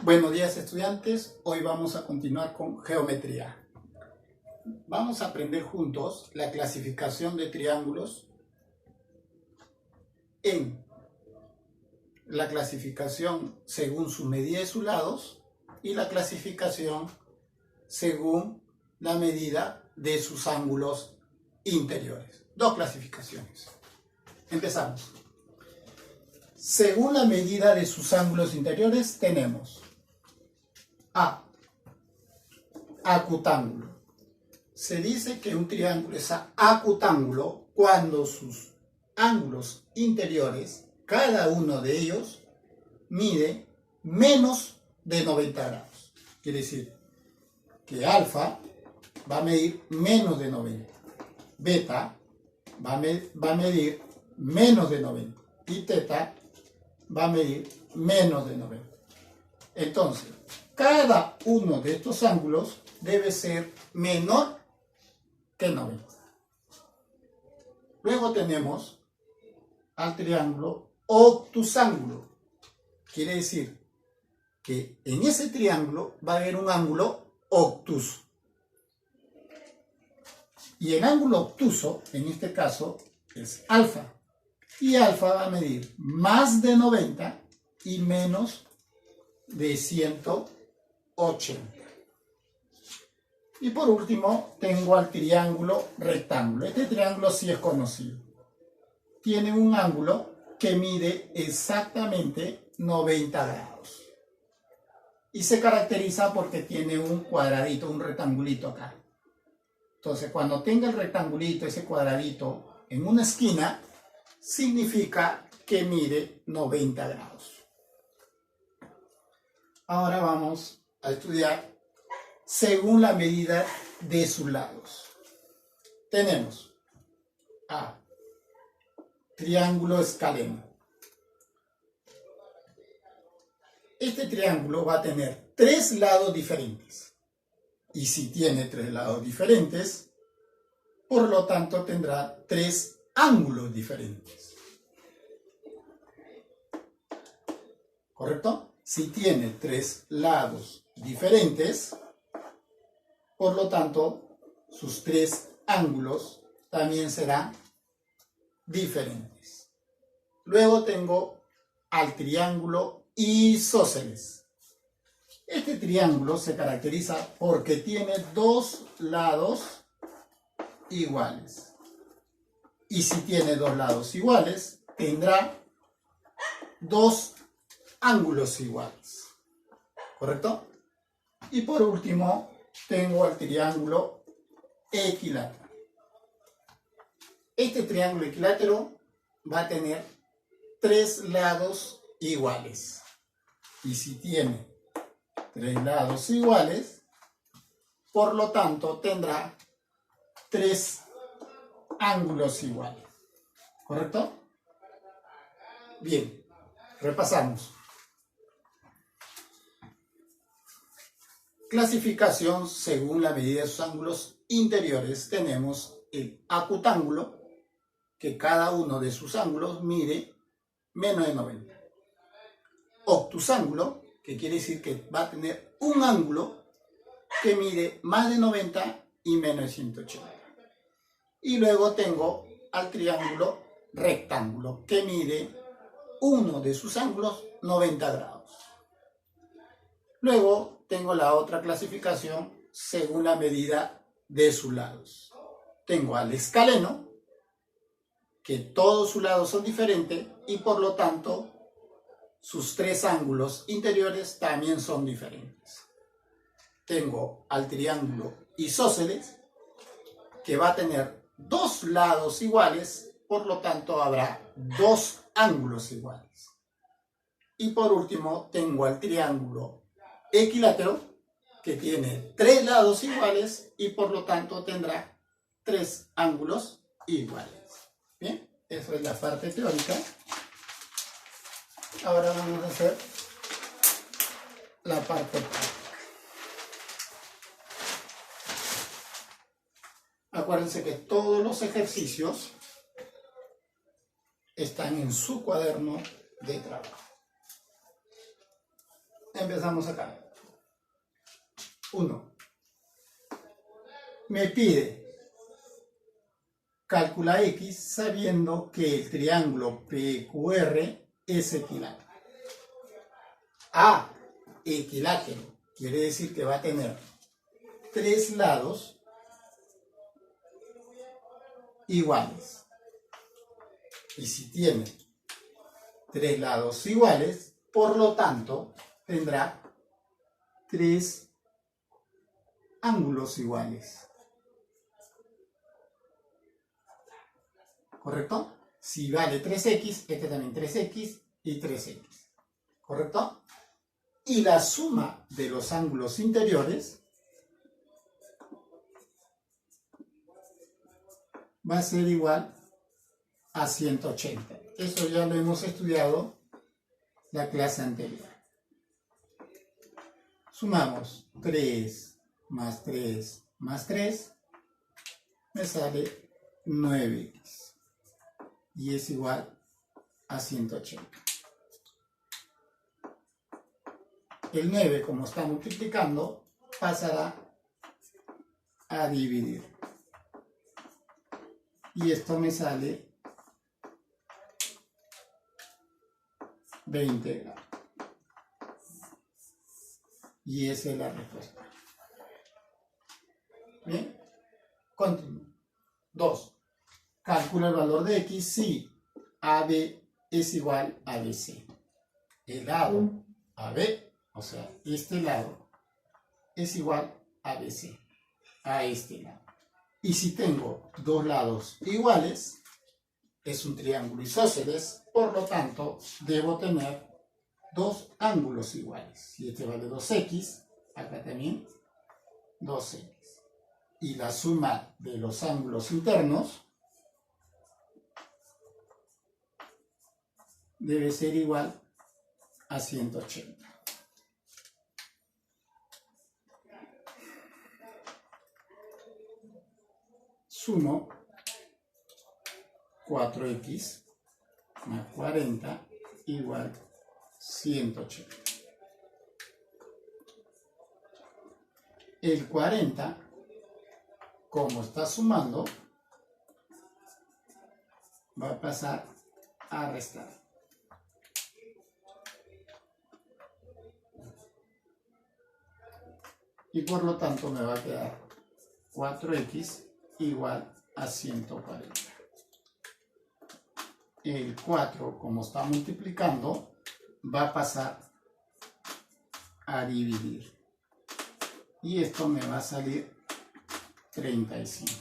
Buenos días, estudiantes. Hoy vamos a continuar con geometría. Vamos a aprender juntos la clasificación de triángulos en la clasificación según su medida de sus lados y la clasificación según la medida de sus ángulos interiores. Dos clasificaciones. Empezamos. Según la medida de sus ángulos interiores tenemos A. Acutángulo. Se dice que un triángulo es acutángulo cuando sus ángulos interiores, cada uno de ellos, mide menos de 90 grados. Quiere decir que alfa va a medir menos de 90. Beta va a medir menos de 90. Y teta va a medir menos de 90. Entonces, cada uno de estos ángulos debe ser menor que 90. Luego tenemos al triángulo obtusángulo. Quiere decir que en ese triángulo va a haber un ángulo obtuso. Y el ángulo obtuso, en este caso, es alfa. Y alfa va a medir más de 90 y menos de 180. Y por último, tengo al triángulo rectángulo. Este triángulo sí es conocido. Tiene un ángulo que mide exactamente 90 grados. Y se caracteriza porque tiene un cuadradito, un rectangulito acá. Entonces, cuando tenga el rectangulito, ese cuadradito, en una esquina, significa que mide 90 grados. Ahora vamos a estudiar según la medida de sus lados. Tenemos A. Triángulo escaleno. Este triángulo va a tener tres lados diferentes. Y si tiene tres lados diferentes, por lo tanto tendrá tres ángulos diferentes. ¿Correcto? Si tiene tres lados diferentes, por lo tanto, sus tres ángulos también serán diferentes. Luego tengo al triángulo isósceles. Este triángulo se caracteriza porque tiene dos lados iguales. Y si tiene dos lados iguales, tendrá dos ángulos iguales. ¿Correcto? Y por último, tengo el triángulo equilátero. Este triángulo equilátero va a tener tres lados iguales. Y si tiene tres lados iguales, por lo tanto tendrá tres ángulos iguales. ¿Correcto? Bien, repasamos. Clasificación según la medida de sus ángulos interiores. Tenemos el acutángulo, que cada uno de sus ángulos mide menos de 90. Obtusángulo, que quiere decir que va a tener un ángulo que mide más de 90 y menos de 180. Y luego tengo al triángulo rectángulo, que mide uno de sus ángulos 90 grados. Luego tengo la otra clasificación según la medida de sus lados. Tengo al escaleno, que todos sus lados son diferentes y por lo tanto sus tres ángulos interiores también son diferentes. Tengo al triángulo isósceles, que va a tener dos lados iguales, por lo tanto habrá dos ángulos iguales. Y por último tengo al triángulo equilátero, que tiene tres lados iguales y por lo tanto tendrá tres ángulos iguales. Bien, eso es la parte teórica. Ahora vamos a hacer la parte práctica. Acuérdense que todos los ejercicios están en su cuaderno de trabajo. Empezamos acá. 1. Me pide calcula X sabiendo que el triángulo PQR es equilátero. A, equilátero, quiere decir que va a tener 3 lados iguales. Y si tiene 3 lados iguales, por lo tanto, tendrá 3 ángulos iguales. ¿Correcto? Si vale 3x, este también 3x y 3x. ¿Correcto? Y la suma de los ángulos interiores va a ser igual a 180. Eso ya lo hemos estudiado la clase anterior. Sumamos 3 más 3 más 3, me sale 9x. Y es igual a 180. El 9, como está multiplicando, pasará a dividir. Y esto me sale 20 grados. Y esa es la respuesta. Bien, continúo. 2. Calcula el valor de X si AB es igual a BC. El lado AB, o sea, este lado, es igual a BC, a este lado. Y si tengo 2 lados iguales, es un triángulo isósceles, por lo tanto, debo tener 2 ángulos iguales. Si este vale 2x, acá también 2x. Y la suma de los ángulos internos debe ser igual a 180. Sumo 4x más 40 igual 180. El 40, como está sumando, va a pasar a restar. Y por lo tanto me va a quedar 4x igual a 140. El 4, como está multiplicando, va a pasar a dividir. Y esto me va a salir 35.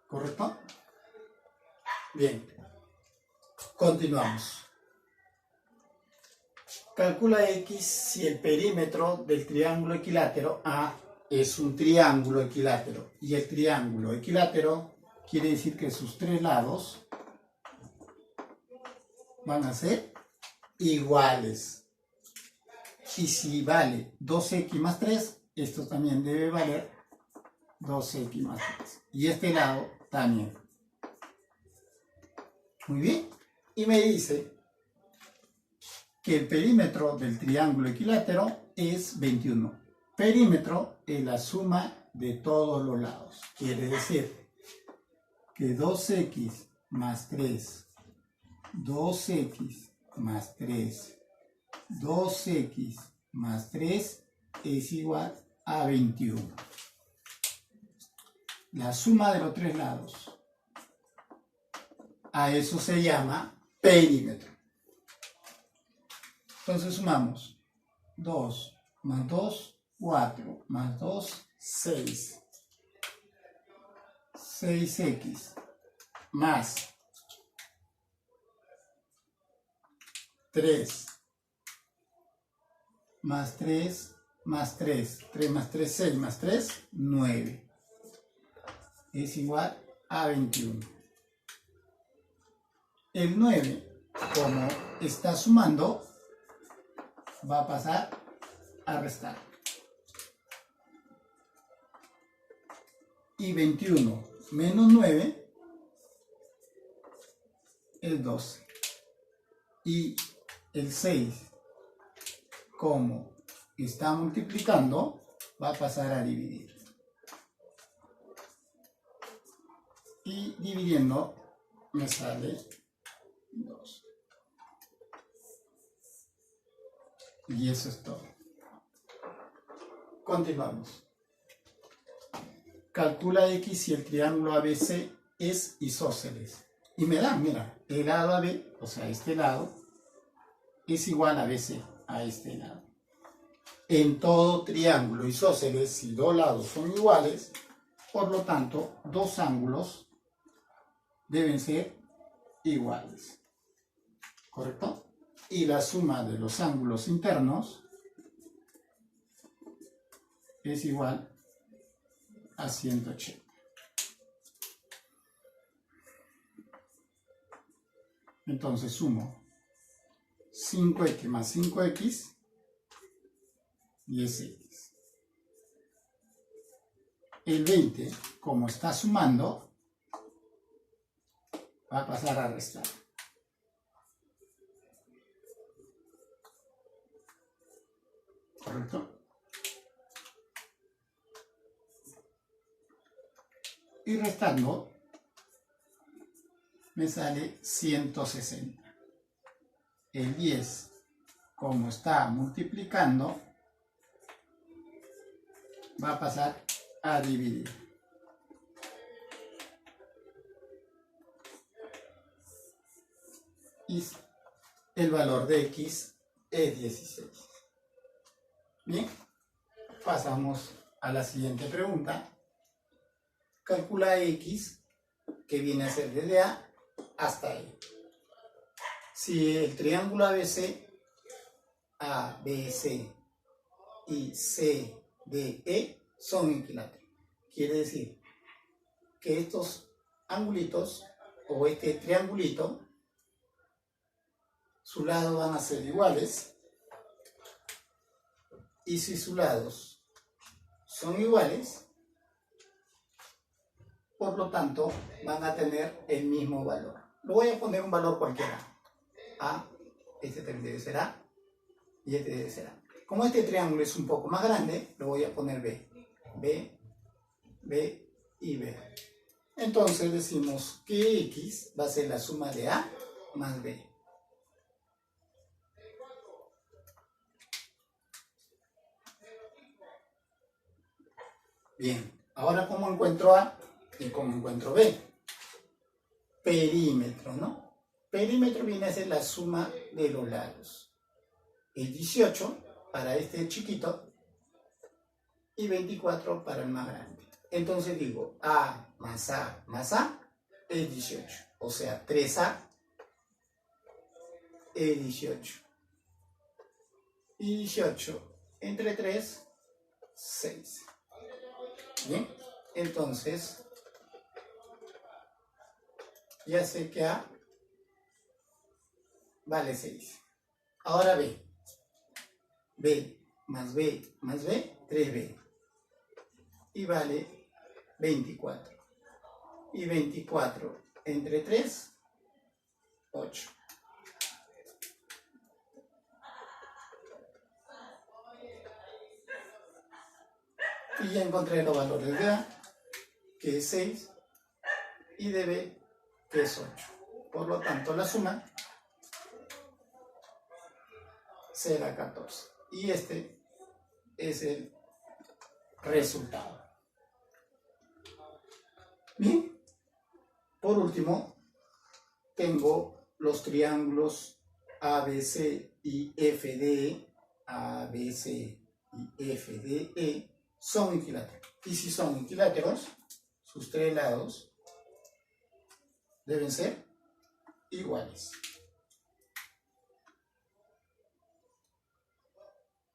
¿Correcto? Bien. Continuamos. Calcula X si el perímetro del triángulo equilátero A es un triángulo equilátero. Y el triángulo equilátero quiere decir que sus 3 lados van a ser iguales. Y si vale 2x más 3, esto también debe valer 2x más 3. Y este lado también. Muy bien. Y me dice que el perímetro del triángulo equilátero es 21. Perímetro es la suma de todos los lados. Quiere decir que 2x más 3, 2x más 3, 2x más 3 es igual a 21. La suma de los 3 lados. A eso se llama perímetro. Entonces sumamos 2 más 2, 4 más 2, 6. 6x más 3 más 3 más 3. 3 más 3, 6 más 3, 9. Es igual a 21. El 9, como está sumando, va a pasar a restar. Y 21 menos 9 es 12. Y el 6, como está multiplicando, va a pasar a dividir. Y dividiendo me sale 2. Y eso es todo. Continuamos. Calcula X si el triángulo ABC es isósceles. Y me da, mira, el lado AB, o sea, este lado, es igual a BC, a este lado. En todo triángulo isósceles, si dos lados son iguales, por lo tanto, dos ángulos deben ser iguales. ¿Correcto? Y la suma de los ángulos internos es igual a 180. Entonces sumo 5x más 5x, 10x. El 20, como está sumando, va a pasar a restar. ¿Correcto? Y restando, me sale 160. El 10, como está multiplicando, va a pasar a dividir. Y el valor de X es 16. Bien, pasamos a la siguiente pregunta. Calcula X, que viene a ser desde A hasta E. Si el triángulo ABC, ABC y CDE son equiláteros, quiere decir que estos angulitos o este triangulito, sus lados van a ser iguales, y si sus lados son iguales, por lo tanto van a tener el mismo valor. Lo voy a poner un valor cualquiera. A, este también debe ser A, y este debe ser A. Como este triángulo es un poco más grande, lo voy a poner B. B, B y B. Entonces decimos que X va a ser la suma de A más B. Bien, ahora ¿cómo encuentro A y cómo encuentro B? Perímetro, ¿no? Perímetro viene a ser la suma de los lados. Es 18 para este chiquito y 24 para el más grande. Entonces digo A más A más A es 18. O sea, 3A es 18. Y 18 entre 3, 6. Bien, entonces ya sé que A vale 6. Ahora B. B más B más B, 3B. Y vale 24. Y 24 entre 3, 8. Y ya encontré los valores de A, que es 6, y de B, que es 8. Por lo tanto, la suma será 14. Y este es el resultado. Bien. Por último, tengo los triángulos ABC y FDE. ABC y FDE son equiláteros. Y si son equiláteros, sus tres lados deben ser iguales.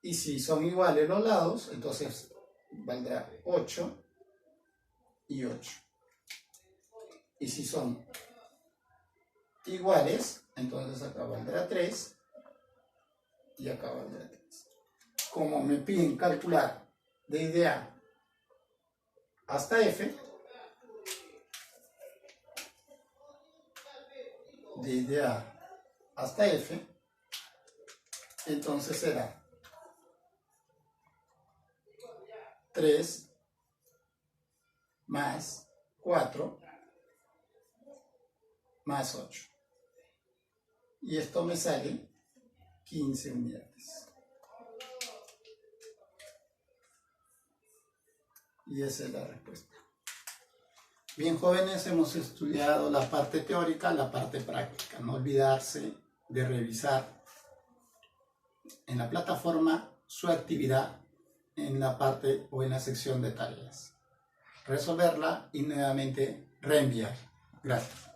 Y si son iguales los lados, entonces valdrá 8 y 8. Y si son iguales, entonces acá valdrá 3 y acá valdrá 3. Como me piden calcular desde A hasta F, desde A hasta F, entonces será 3 más 4 más 8. Y esto me sale 15 unidades. Y esa es la respuesta. Bien, jóvenes, hemos estudiado la parte teórica, la parte práctica. No olvidarse de revisar en la plataforma su actividad en la parte o en la sección de tareas. Resolverla y nuevamente reenviar. Gracias.